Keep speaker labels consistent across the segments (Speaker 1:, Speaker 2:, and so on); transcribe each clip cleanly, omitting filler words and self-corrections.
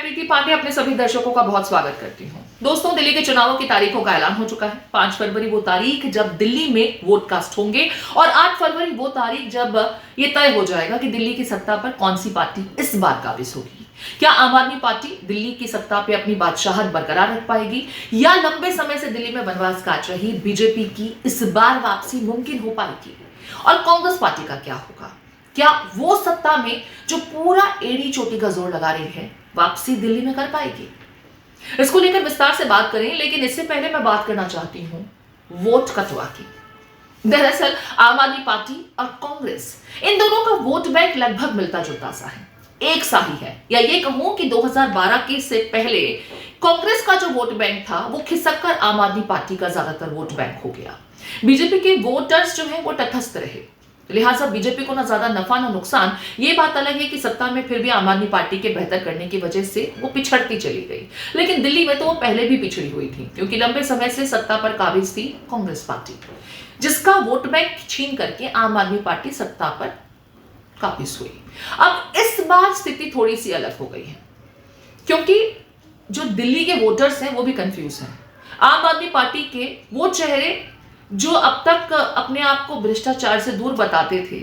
Speaker 1: प्रीति पांडे अपने सभी दर्शकों का बहुत स्वागत करती हूँ। दोस्तों, दिल्ली के चुनावों की तारीखों का ऐलान हो चुका है। 5 फरवरी वो तारीख जब दिल्ली में वोट कास्ट होंगे और 8 फरवरी वो तारीख जब ये तय हो जाएगा कि दिल्ली की सत्ता पर कौन सी पार्टी इस बार काबिज होगी। क्या आम आदमी पार्टी दिल्ली की सत्ता पे अपनी बादशाहत बरकरार रख पाएगी या लंबे समय से दिल्ली में वनवास काट रही बीजेपी की इस बार वापसी मुमकिन हो पाएगी? और कांग्रेस पार्टी का क्या होगा? क्या वो सत्ता में जो पूरा एड़ी चोटी का जोर लगा रही है वापसी दिल्ली में कर पाएगी? इसको लेकर विस्तार से बात करें, लेकिन इससे पहले मैं बात करना चाहती हूं वोट कटवा की। दरअसल आम आदमी पार्टी और कांग्रेस, इन दोनों का वोट बैंक लगभग मिलता जुलता सा है, एक सा ही है। या ये कहूं कि 2012 के से पहले कांग्रेस का जो वोट बैंक था वो खिसक कर आम आदमी पार्टी का ज्यादातर वोट बैंक हो गया। बीजेपी के वोटर्स जो है वो तटस्थ रहे, लिहाजा बीजेपी को ना ज्यादा नफा ना नुकसान। ये बात अलग है कि सत्ता में फिर भी आम आदमी पार्टी के बेहतर करने की वजह से वो पिछड़ती चली गई, लेकिन दिल्ली में तो वो पहले भी पिछड़ी हुई थी, क्योंकि लंबे समय से सत्ता पर काबिज थी कांग्रेस पार्टी, जिसका वोट बैंक छीन करके आम आदमी पार्टी सत्ता पर काबिज हुई। अब इस बार स्थिति थोड़ी सी अलग हो गई है, क्योंकि जो दिल्ली के वोटर्स हैं वो भी कंफ्यूज हैं। आम आदमी पार्टी के वो चेहरे जो अब तक अपने आप को भ्रष्टाचार से दूर बताते थे,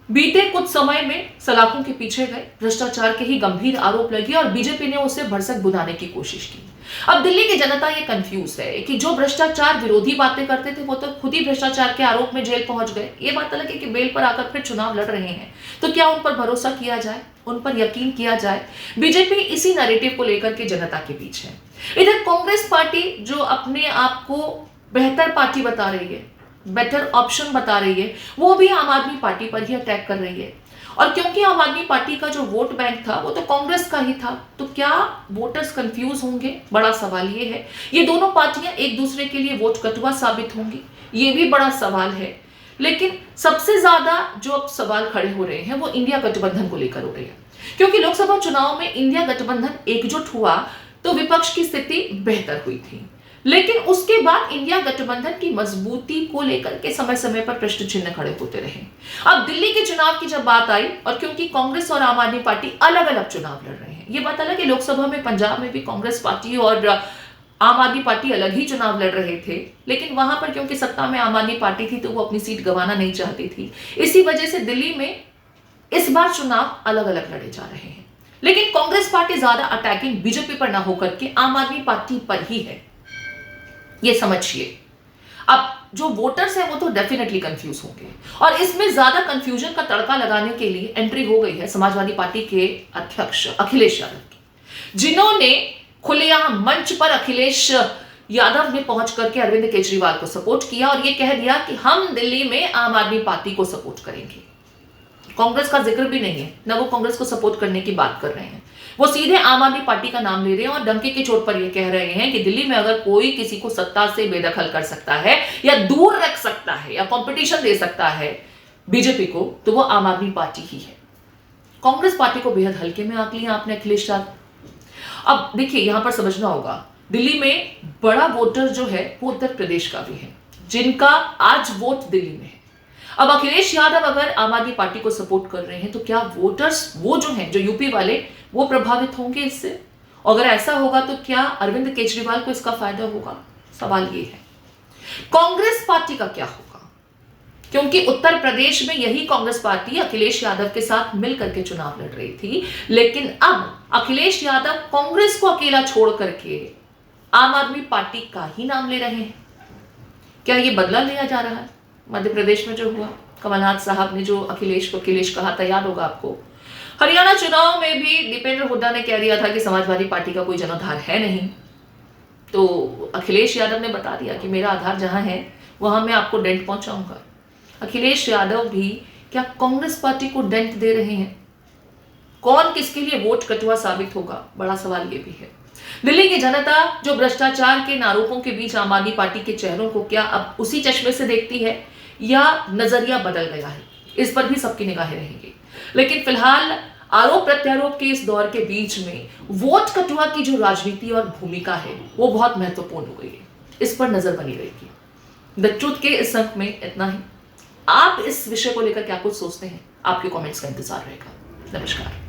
Speaker 1: बीते कुछ समय में सलाखों के पीछे गए, भ्रष्टाचार के ही गंभीर आरोप लगे और बीजेपी ने उसे भरसक बुझाने की कोशिश की। अब दिल्ली की जनता ये कंफ्यूज है कि जो भ्रष्टाचार विरोधी बातें करते थे वो तो खुद ही भ्रष्टाचार के आरोप में जेल पहुंच गए। ये बात अलग है कि बेल पर आकर फिर चुनाव लड़ रहे हैं, तो क्या उन पर भरोसा किया जाए, उन पर यकीन किया जाए? बीजेपी इसी नैरेटिव को लेकर के जनता के बीच है। इधर कांग्रेस पार्टी जो अपने आप को बेहतर पार्टी बता रही है, बेटर ऑप्शन बता रही है, वो भी आम आदमी पार्टी पर ही अटैक कर रही है। और क्योंकि आम आदमी पार्टी का जो वोट बैंक था वो तो कांग्रेस का ही था, तो क्या वोटर्स कंफ्यूज होंगे? बड़ा सवाल ये है। ये दोनों पार्टियां एक दूसरे के लिए वोट कटुआ साबित होंगी, ये भी बड़ा सवाल है। लेकिन सबसे ज्यादा जो अब सवाल खड़े हो रहे हैं वो इंडिया गठबंधन को लेकर हो रहे हैं, क्योंकि लोकसभा चुनाव में इंडिया गठबंधन एकजुट हुआ तो विपक्ष की स्थिति बेहतर हुई थी, लेकिन उसके बाद इंडिया गठबंधन की मजबूती को लेकर के समय समय पर प्रश्न चिन्ह खड़े होते रहे। अब दिल्ली के चुनाव की जब बात आई, और क्योंकि कांग्रेस और आम आदमी पार्टी अलग अलग चुनाव लड़ रहे हैं, ये बात अलग है, लोकसभा में पंजाब में भी कांग्रेस पार्टी और आम आदमी पार्टी अलग ही चुनाव लड़ रहे थे, लेकिन वहां पर क्योंकि सत्ता में आम आदमी पार्टी थी तो वो अपनी सीट गंवाना नहीं चाहती थी। इसी वजह से दिल्ली में इस बार चुनाव अलग अलग लड़े जा रहे हैं, लेकिन कांग्रेस पार्टी ज्यादा अटैकिंग बीजेपी पर ना होकर के आम आदमी पार्टी पर ही है, ये समझिए। अब जो वोटर्स हैं वो तो डेफिनेटली कंफ्यूज होंगे, और इसमें ज्यादा कंफ्यूजन का तड़का लगाने के लिए एंट्री हो गई है समाजवादी पार्टी के अध्यक्ष अखिलेश यादव की, जिन्होंने खुलेआम मंच पर अखिलेश यादव ने पहुंच करके अरविंद केजरीवाल को सपोर्ट किया और ये कह दिया कि हम दिल्ली में आम आदमी पार्टी को सपोर्ट करेंगे। कांग्रेस का जिक्र भी नहीं है, ना वो कांग्रेस को सपोर्ट करने की बात कर रहे हैं, वो सीधे आम आदमी पार्टी का नाम ले रहे हैं और डंके की चोट पर ये कह रहे हैं कि दिल्ली में अगर कोई किसी को सत्ता से बेदखल कर सकता है या दूर रख सकता है या कंपटीशन दे सकता है बीजेपी को, तो वो आम आदमी पार्टी ही है। कांग्रेस पार्टी को बेहद हल्के में आंक लिया आपने अखिलेश यादव। अब देखिए, यहां पर समझना होगा, दिल्ली में बड़ा वोटर जो है वो उत्तर प्रदेश का भी है, जिनका आज वोट दिल्ली में है। अब अखिलेश यादव अगर आम आदमी पार्टी को सपोर्ट कर रहे हैं तो क्या वोटर्स वो जो हैं, जो यूपी वाले, वो प्रभावित होंगे इससे? अगर ऐसा होगा तो क्या अरविंद केजरीवाल को इसका फायदा होगा? सवाल ये है। कांग्रेस पार्टी का क्या होगा? क्योंकि उत्तर प्रदेश में यही कांग्रेस पार्टी अखिलेश यादव के साथ मिलकर के चुनाव लड़ रही थी, लेकिन अब अखिलेश यादव कांग्रेस को अकेला छोड़ करके आम आदमी पार्टी का ही नाम ले रहे हैं। क्या यह बदला लिया जा रहा है? मध्य प्रदेश में जो हुआ, कमलनाथ साहब ने जो अखिलेश को अखिलेश कहा था, याद होगा आपको। हरियाणा चुनाव में भी दीपेंद्र हुड्डा ने कह दिया था कि समाजवादी पार्टी का कोई जनाधार है नहीं, तो अखिलेश यादव ने बता दिया कि मेरा आधार जहां है वहां मैं आपको डेंट पहुंचाऊंगा। अखिलेश यादव भी क्या कांग्रेस पार्टी को डेंट दे रहे हैं? कौन किसके लिए वोट कटुआ साबित होगा? बड़ा सवाल ये भी है। दिल्ली की जनता जो भ्रष्टाचार के आरोपों के बीच आम आदमी पार्टी के चेहरों को क्या अब उसी चश्मे से देखती है या नजरिया बदल गया है? इस पर भी सबकी निगाहें रहेंगी, लेकिन फिलहाल आरोप प्रत्यारोप के इस दौर के बीच में वोट कटुआ की जो राजनीति और भूमिका है वो बहुत महत्वपूर्ण हो गई है। इस पर नजर बनी रहेगी। द ट्रूथ के इस अंक में इतना ही। आप इस विषय को लेकर क्या कुछ सोचते हैं? आपके कमेंट्स का इंतजार रहेगा। नमस्कार।